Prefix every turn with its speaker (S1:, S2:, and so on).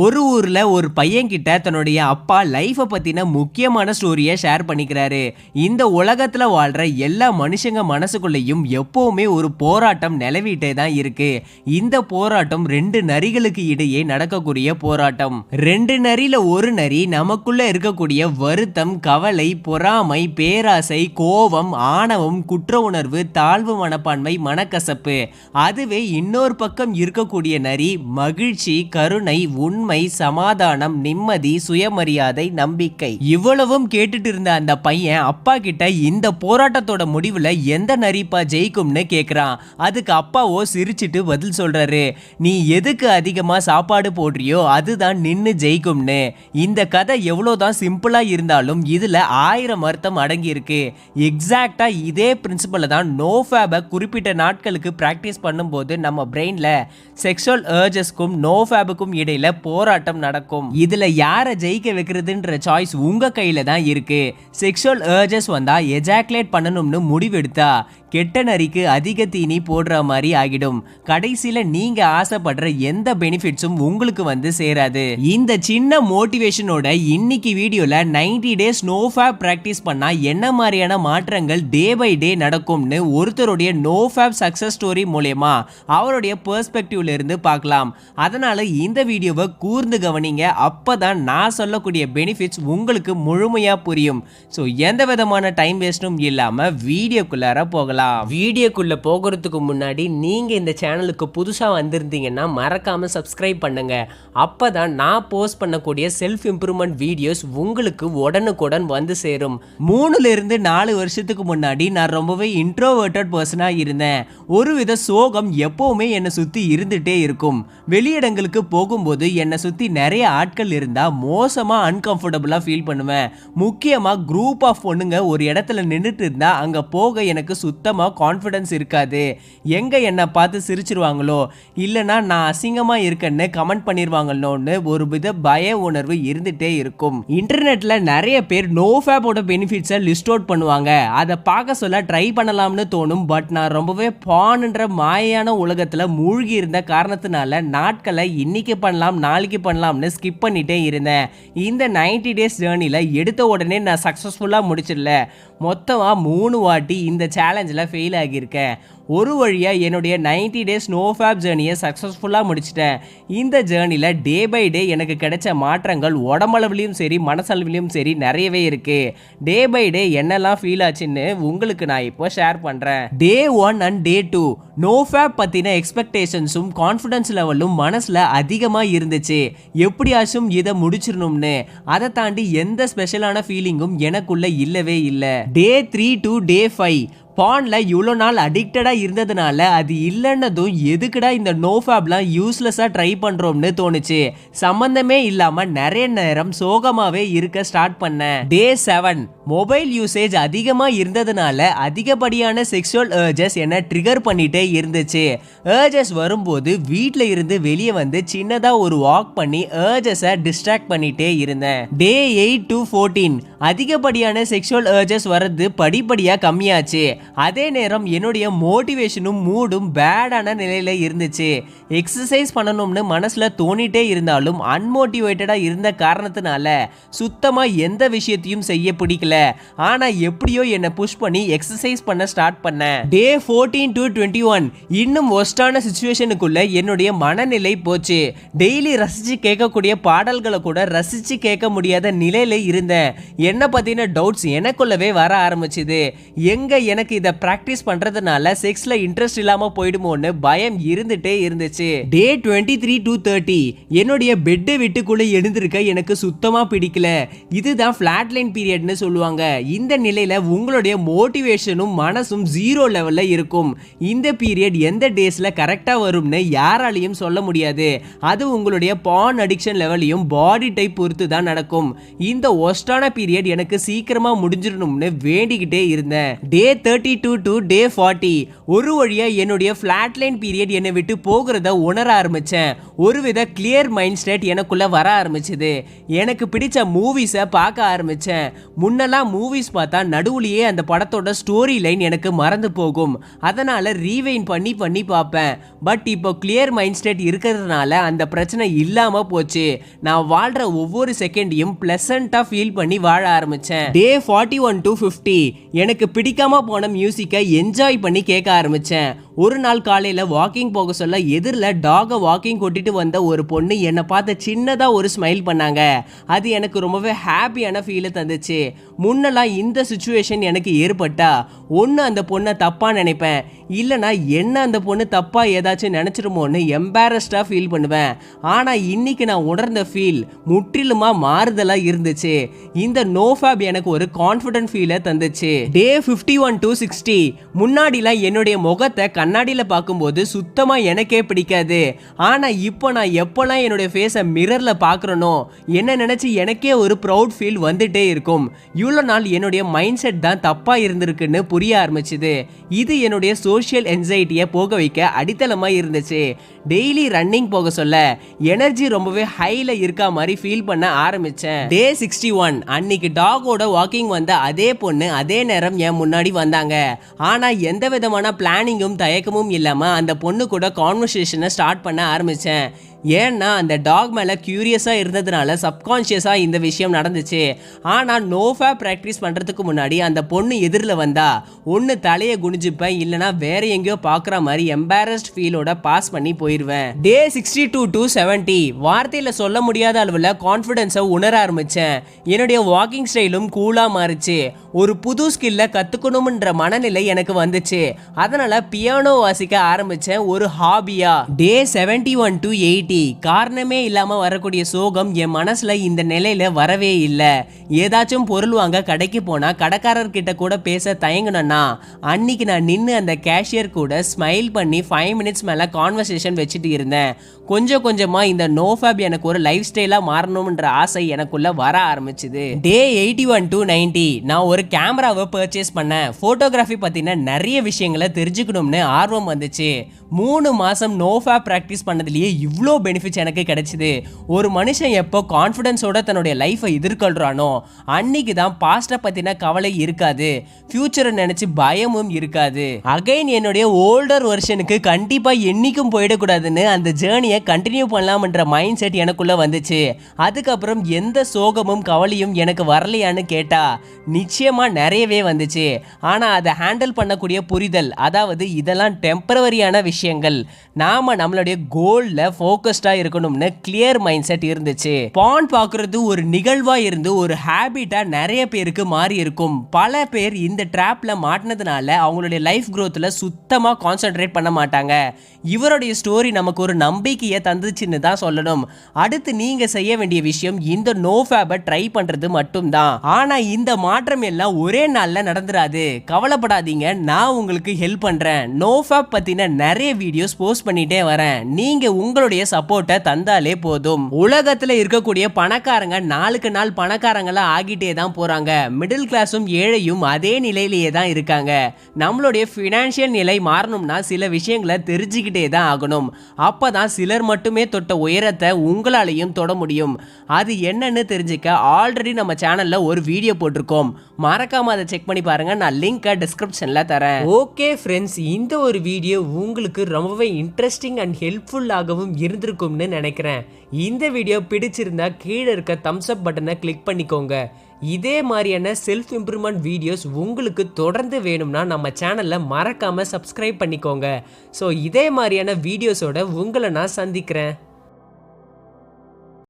S1: ஒரு ஊர்ல ஒரு பையன் கிட்ட தன்னுடைய அப்பா லைஃப பத்தின முக்கியமான ஸ்டோரியை ஷேர் பண்ணிக்கிறாரு. இந்த உலகத்துல வாழ்ற எல்லா மனுஷங்க மனசுக்குள்ளேயும் எப்பவுமே ஒரு போராட்டம் நிலவிட்டே தான் இருக்கு. இந்த போராட்டம் ரெண்டு நரிகளுக்கு இடையே நடக்கக்கூடிய போராட்டம். ரெண்டு நரியில ஒரு நரி நமக்குள்ள இருக்கக்கூடிய வருத்தம், கவலை, பொறாமை, பேராசை, கோபம், ஆணவம், குற்ற உணர்வு, தாழ்வு மனப்பான்மை, மனக்கசப்பு. அதுவே இன்னொரு பக்கம் இருக்கக்கூடிய நரி மகிழ்ச்சி, கருணை, உண்மை, சமாதானம், நிம்மதி, சுயமரியாதை, நம்பிக்கை. இவ்வளவும் கேட்டுட்டு இருந்த அந்த பையன் அப்பா கிட்ட இந்த போராட்டத்தோட முடிவுல எந்த நரிப்பா ஜெயிக்கும்னு கேக்குறான். அதுக்கு அப்பாவோ சிரிச்சிட்டு பதில் சொல்றாரு, நீ எதுக்கு அதிகமா சாப்பாடு போடுறியோ அதுதான் நின்னு ஜெயிக்கும்னு. இந்த கதை எவ்வளவுதான் சிம்பிளா இருந்தாலும் இதுல 1000 அர்த்தம் அடங்கி இருக்கு. எக்ஸாக்டா இதே பிரின்சிபலை தான் நோஃபேபை குறிப்பிட்ட நாட்களுக்கு பிராக்டிஸ் பண்ணும்போது நம்ம பிரெயின்ல செக்ஷுவல் அர்ஜஸ்க்கும் நோஃபேபுக்கும் இடையில போராட்டம் நடக்கும். இதுல யாரை ஜெயிக்க வைக்கிறதுன்ற சாய்ஸ் உங்க கையில தான் இருக்கு. செக்ஷுவல் அர்ஜஸ் வந்தா எஜாக்குலேட் பண்ணணும்னு முடிவெடுத்தா கெட்ட நரிக்கு அதிக தீனி போடுற மாதிரி ஆகிடும். கடைசியில நீங்க ஆசைப்படுற எந்த பெனிஃபிட்ஸும் உங்களுக்கு வந்து சேராது. இந்த சின்ன மோட்டிவேஷனோட இன்னைக்கு வீடியோல 90 டேஸ் நோஃபேப் பிராக்டிஸ் பண்ணா என்ன மாதிரியான மாற்றங்கள் டே பை டே நடக்கும்னு ஒருத்தருடைய நோஃபேப் சக்சஸ் ஸ்டோரி மூலமா அவருடைய பெர்ஸ்பெக்டிவ்ல இருந்து பார்க்கலாம். அதனால இந்த வீடியோவை கூர்ந்து கவனிங்க. அப்பதான் நான் சொல்லக்கூடிய பெனிஃபிட்ஸ் உங்களுக்கு முழுமையா புரியும். ஸோ எந்த விதமான டைம் வேஸ்டும் இல்லாம வீடியோக்குள்ளார போகலாம். வீடியோக்குள்ள போகிறதுக்கு முன்னாடி நீங்க இந்த சேனலுக்கு புதுசா வந்திருந்தீங்கன்னா மறக்காம சப்ஸ்கிரைப் பண்ணுங்க. அப்பதான் நான் போஸ்ட் பண்ணக்கூடிய செல்ஃப் இம்ப்ரூவ்மெண்ட் வீடியோஸ் உங்களுக்கு உடனுக்குடன் வந்து சேரும். 3 இருந்து 4 வருஷத்துக்கு முன்னாடி நான் ரொம்பவே இன்ட்ரோவர்ட்டட் பர்சனா இருந்தேன். ஒருவித சோகம் எப்பவுமே என்னை சுத்தி இருந்துட்டே இருக்கும். வெளியிடங்களுக்கு போகும்போது என்னை சுத்தி நிறைய ஆட்கள் இருந்தா மோசமா அன்கம்ஃபர்டபுளா ஃபீல் பண்ணுவேன். முக்கியமா குரூப் ஆஃப் பொண்ணுங்க ஒரு இடத்துல நின்றுட்டு இருந்தா அங்க போக எனக்கு சுத்தமா கான்ஃபிடன்ஸ் இருக்காது. எங்க என்னை பார்த்து சிரிச்சிருவாங்களோ இல்லைன்னா நான் அசிங்கமா இருக்கேன்னு கமெண்ட் பண்ணிருவாங்களோன்னு ஒரு வித பய உணர்வு இருந்துட்டே இருக்கும். இன்டர்நெட்ல நிறைய பேர் நோஃபேபோட பெனிஃபிட்ஸை லிஸ்ட் அவுட் பண்ணுவாங்க. அதை பார்க்க சொல்ல ட்ரை பண்ணலாம்னு தோணும். பட் நான் ரொம்பவே பான்ன்ற மாயான உலகத்துல மூழ்கி இருந்த காரணத்தினால நாட்களை இன்னைக்கு பண்ணலாம் நாளைக்கு பண்ணலாம்னு ஸ்கிப் பண்ணிட்டே இருந்தேன். இந்த 90 டேஸ் ஜேர்னில எடுத்த உடனே நான் சக்சஸ்ஃபுல்லா முடிச்சிடல. மொத்தமா 3 வாட்டி இந்த சேலஞ்சில் ஃபெயில் ஆகியிருக்கேன். ஒரு வழியாக என்னுடைய 90 டேஸ் நோஃபேப் ஜேர்னியை சக்ஸஸ்ஃபுல்லாக முடிச்சிட்டேன். இந்த ஜேர்னியில் டே பை டே எனக்கு கிடைச்ச மாற்றங்கள் உடம்பளவுலையும் சரி மனசளவிலையும் சரி நிறையவே இருக்குது. டே பை டே என்னெல்லாம் ஃபீல் ஆச்சுன்னு உங்களுக்கு நான் இப்போ ஷேர் பண்ணுறேன். டே 1 அண்ட் டே 2 நோஃபேப் பற்றின எக்ஸ்பெக்டேஷன்ஸும் கான்ஃபிடன்ஸ் லெவலும் மனசில் அதிகமாக இருந்துச்சு. எப்படியாச்சும் இதை முடிச்சிடணும்னு. அதை தாண்டி எந்த ஸ்பெஷலான ஃபீலிங்கும் எனக்குள்ள இல்லவே இல்லை. டே 3 டு டே 5 பான்ல இவ்வளோ நாள் அடிக்டடாக இருந்ததுனால அது இல்லைன்னதும் எதுக்குடா இந்த நோஃபேப்லாம் யூஸ்லெஸ்ஸாக ட்ரை பண்ணுறோம்னு தோணுச்சு. சம்மந்தமே இல்லாமல் நிறைய நேரம் சோகமாகவே இருக்க ஸ்டார்ட் பண்ணேன். டே 7 மொபைல் யூசேஜ் அதிகமாக இருந்ததுனால அதிகப்படியான செக்ஷுவல் அர்ஜஸ் என்ன ட்ரிகர் பண்ணிட்டே இருந்துச்சு. அர்ஜஸ் வரும்போது வீட்டில் இருந்து வெளியே வந்து சின்னதாக ஒரு வாக் பண்ணி அர்ஜஸை டிஸ்ட்ராக்ட் பண்ணிட்டே இருந்தேன். டே 8 டு 14 அதிகப்படியான செக்ஷுவல் அர்ஜஸ் வர்றது படிப்படியாக கம்மியாச்சு. அதே நேரம் என்னுடைய மோட்டிவேஷனும் மூடும் பேடான நிலையில இருந்துச்சு. எக்ஸசைஸ் பண்ணணும்னு மனசுல தோணிட்டே இருந்தாலும் அன்மோட்டிவேட்டடா இருந்த காரணத்தினால சுத்தமா எந்த விஷயத்தையும் செய்ய பிடிக்கல. ஆனா எப்படியோ என்னை புஷ் பண்ணி எக்ஸசைஸ் பண்ண ஸ்டார்ட் பண்ணேன். டே 14 டு 21 இன்னும் ஒஸ்டான சிச்சுவேஷனுக்குள்ள என்னுடைய மனநிலை போச்சு. டெய்லி ரசிச்சு கேட்கக்கூடிய பாடல்களை கூட ரசிச்சு கேட்க முடியாத நிலையில இருந்தேன். என்ன பத்தின டவுட்ஸ் எனக்குள்ளவே வர ஆரம்பிச்சுது. எங்க எனக்கு இதை பிராக்டிஸ் பண்றதுனால செக்ஸ்ல இன்ட்ரெஸ்ட் இல்லாம போயிடுமோன்னு பயம் இருந்துட்டே இருந்துச்சு. டே 23 டு 30 என்னுடைய பெட்டை விட்டுக்குள்ள எழுந்திருக்க எனக்கு சுத்தமா பிடிக்கல. இதுதான் ஃபிளாட் லைன் பீரியட்னு சொல்லுவாங்க. இந்த நிலையில உங்களுடைய மோட்டிவேஷனும் மனசும் 0 லெவல்ல இருக்கும். இந்த பீரியட் எந்த டேஸ்ல கரெக்டா வரும்னு யாராலையும் சொல்ல முடியாது. அது உங்களுடைய பான் அடிக்ஷன் லெவலையும் பாடி டைப் பொறுத்து தான் நடக்கும். இந்த ஒஸ்டான பீரியட் எனக்கு சீக்கிரமா முடிஞ்சிடணும்னு வேண்டிக்கிட்டே இருந்தேன். டே 32 டு டே 40 ஒரு வழியா என்னுடைய ஃபிளாட் லைன் பீரியட் என்னை விட்டு போகிறத உணர ஆரம்பிச்சேன். ஒருவித கிளியர் மைண்ட் ஸ்டேட் எனக்குள்ள வர ஆரம்பிச்சது. எனக்கு பிடிச்ச மூவிஸை பார்க்க ஆரம்பிச்சேன். முன்னெல்லாம் மூவிஸ் பார்த்தா நடுவுலயே அந்த படத்தோட ஸ்டோரி லைன் எனக்கு மறந்து போகும். அதனால ரீவைன் பண்ணி பண்ணி பார்ப்பேன். பட் இப்போ கிளியர் மைண்ட் ஸ்டேட் இருக்கிறதுனால அந்த பிரச்சனை இல்லாம போச்சு. நான் வாழ்ற ஒவ்வொரு செகண்டையும் பிளசண்டா ஃபீல் பண்ணி வாழ ஆரம்பிச்சேன். டே 41 to 50 எனக்கு பிடிக்காம போன மியூசிக்கை என்ஜாய் பண்ணி கேட்க ஆரம்பிச்சேன். ஒரு நாள் காலையில வாக்கிங் போக சொல்ல எதிரில் டாகை வாக்கிங் கூட்டிட்டு வந்த ஒரு பொண்ணு என்னை பார்த்து சின்னதா ஒரு ஸ்மைல் பண்ணாங்க. அது எனக்கு ரொம்பவே ஹாப்பியான ஃபீலை தந்துச்சு. முன்னெல்லாம் இந்த சுச்சுவேஷன் எனக்கு ஏற்பட்டா ஒன்று அந்த பொண்ணை தப்பா நினைப்பேன், இல்லைனா என்ன அந்த பொண்ணு தப்பா ஏதாச்சும் நினைச்சிருமோன்னு எம்பாரஸ்டா ஃபீல் பண்ணுவேன். ஆனா இன்னைக்கு நான் உணர்ந்த ஃபீல் முற்றிலுமா மாறுதலா இருந்துச்சு. இந்த நோஃபேப் எனக்கு ஒரு கான்ஃபிடன்ட் ஃபீலை தந்துச்சு. டே 51 to 60 முன்னாடிலாம் என்னுடைய முகத்தை கண்ணாடியில் பார்க்கும்போது சுத்தமா எனக்கே பிடிக்காது. ஆனா இப்போ நான் எப்போல்லாம் என்னுடைய ஃபேஸை மிரர்ல பார்க்குறனோ என்ன நினைச்சு எனக்கே ஒரு ப்ரௌட் ஃபீல் வந்துட்டே இருக்கும். இவ்வளோ நாள் என்னுடைய மைண்ட் செட் தான் தப்பா இருந்திருக்குன்னு புரிய ஆரம்பிச்சுது. இது என்னுடைய சோஷியல் என்சைட்டியை போக வைக்க அடித்தளமா இருந்துச்சு. டெய்லி ரன்னிங் போக சொல்ல எனர்ஜி ரொம்பவே ஹைல இருக்கா மாதிரி ஃபீல் பண்ண ஆரம்பிச்சேன். டே 61 அன்னைக்கு டாகோட வாக்கிங் வந்த அதே பொண்ணு அதே நேரம் என் முன்னாடி வந்தாங்க. ஆனா எந்த விதமான பிளானிங்கும் தயக்கமும் இல்லாம அந்த பொண்ணு கூட கான்வர்சேஷனை ஸ்டார்ட் பண்ண ஆரம்பிச்சேன். ஏன்னா அந்த டாக் மேலே கியூரியஸாக இருந்ததுனால சப்கான்ஷியஸாக இந்த விஷயம் நடந்துச்சு. ஆனால் நோஃபேப் ப்ராக்டிஸ் பண்ணுறதுக்கு முன்னாடி அந்த பொண்ணு எதிரில் வந்தா ஒன்று தலையை குனிஞ்சுப்பேன், இல்லைனா வேற எங்கேயோ பார்க்குற மாதிரி எம்பாரஸ்ட் ஃபீலோட பாஸ் பண்ணி போயிடுவேன். டே 62 to 70 வார்த்தையில் சொல்ல முடியாத அளவில் கான்ஃபிடென்ஸை உணர ஆரம்பித்தேன். என்னுடைய வாக்கிங் ஸ்டைலும் கூலாக மாறிச்சு. ஒரு புது ஸ்கில்லை கற்றுக்கணும்ன்ற மனநிலை எனக்கு வந்துச்சு. அதனால் பியானோ வாசிக்க ஆரம்பித்தேன் ஒரு ஹாபியா. டே 71 to 80 காரணமே இல்லாம வரக்கூடிய சோகம் என் மனசுல இந்த நிலையில வரவே இல்லை. ஏதாச்சும் பொருள் வாங்க கடைக்கு போனா கடைக்காரர் கிட்ட கூட பேச தயங்குனா அன்னைக்கு நான் நின்று அந்த கேஷியர் கூட ஸ்மைல் பண்ணி 5 மினிட்ஸ் மேல கான்வர்சேஷன் வச்சுட்டு இருந்தேன். கொஞ்சம் கொஞ்சமா இந்த நோஃபேப் எனக்கு ஒரு லைஃப் ஸ்டைலா மாறணும்ன்ற ஆசை எனக்குள்ள வர ஆரம்பிச்சுது. டே 81 to 90 நான் ஒரு கேமராவை பர்ச்சேஸ் பண்ணேன். போட்டோகிராஃபி பத்தின நிறைய விஷயங்களை தெரிஞ்சுக்கணும்னு ஆர்வம் வந்துச்சு. 3 மாசம் நோஃபேப் பிராக்டிஸ் பண்ணதுலயே இவ்வளோ பெனிஃபிட்ஸ் எனக்கு கிடைச்சிது. ஒரு மனுஷன் எப்போ கான்ஃபிடன்ஸோட தன்னுடைய லைஃப்பை எதிர்கொள்றானோ அன்னைக்கு தான் பாஸ்ட்டை பத்தின கவலை இருக்காது, ஃபியூச்சரை நினைச்சு பயமும் இருக்காது. அகைன் என்னுடைய ஓல்டர் வெர்ஷனுக்கு கண்டிப்பா என்னைக்கும் போயிடக்கூடாதுன்னு அந்த ஜேர்னியை கண்டினியூ பண்ணலாம்ன்ற மைண்ட் செட் எனக்குள்ள வந்துச்சு. அதுக்கப்புறம் எந்த சோகமும் கவலையும் எனக்கு வரலையான்னு கேட்டா நிச்சயமா நிறையவே வந்துச்சு. ஆனா அதை ஹேண்டில் பண்ணக்கூடிய புரிதல், அதாவது இதெல்லாம் டெம்பரவரியான விஷயங்கள், நாம நம்மளுடைய கோல்ல ஃபோக்கஸ்டா இருக்கணும்னு கிளியர் மைண்ட் செட் இருந்துச்சு. பான் பார்க்கறது ஒரு நிகழ்வா இருந்து ஒரு ஹேபிட்டா நிறைய பேருக்கு மாறி இருக்கும். பல பேர் இந்த ட்ராப்ல மாட்டினதுனால அவங்களுடைய லைஃப் growthல சுத்தமா கான்சென்ட்ரேட் பண்ண மாட்டாங்க. இவருடைய ஸ்டோரி நமக்கு ஒரு நம்பிக்கையை தந்துச்சுன்னு தான் சொல்லணும். அடுத்து நீங்க செய்ய வேண்டிய விஷயம் இந்த நோஃபேபை ட்ரை பண்றது மட்டும்தான். ஆனா இந்த மாற்றம் எல்லாம் ஒரே நாள்ல நடந்துராது. கவலைப்படாதீங்க, நான் உங்களுக்கு ஹெல்ப் பண்றேன். நோஃபேப் பத்தின நிறைய வீடியோஸ் போஸ்ட் பண்ணிட்டே வரேன். நீங்க உங்களுடைய சப்போர்ட்டை தந்தாலே போதும். உலகத்துல இருக்கக்கூடிய பணக்காரங்க நாளுக்கு நாள் பணக்காரங்களா ஆகிட்டே தான் போறாங்க. மிடில் கிளாஸும் ஏழையும் அதே நிலையிலேயே தான் இருக்காங்க. நம்மளுடைய ஃபினான்ஷியல் நிலை மாறணும்னா சில விஷயங்களை தெரிஞ்சுக்கிட்டே தான் ஆகணும். அப்பதான் சிலர் மட்டுமே தொட்ட உயரத்தை உங்களாலையும் தொட முடியும். அது என்னன்னு தெரிஞ்சுக்க ஆல்ரெடி நம்ம சேனல்ல ஒரு வீடியோ போட்டிருக்கோம், மறக்காம அதை செக் பண்ணி பாருங்க. நான் லிங்கை டிஸ்கிரிப்ஷன்ல தரேன். ஓகே ஃப்ரெண்ட்ஸ், இந்த ஒரு வீடியோ உங்களுக்கு ரொம்பவே இன்ட்ரெஸ்டிங் அண்ட் ஹெல்ப்ஃபுல்லாகவும் இருந்திருக்கும்னு நினைக்கிறேன். இந்த வீடியோ பிடிச்சிருந்தா கீழே இருக்க தம்ஸ் அப் பட்டனை கிளிக் பண்ணிக்கோங்க. இதே மாதிரியான செல்ஃப் இம்ப்ரூவ்மெண்ட் வீடியோஸ் உங்களுக்கு தொடர்ந்து வேணும்னா நம்ம சேனலில் மறக்காமல் சப்ஸ்கிரைப் பண்ணிக்கோங்க. ஸோ இதே மாதிரியான வீடியோஸோட உங்களை நான் சந்திக்கிறேன்.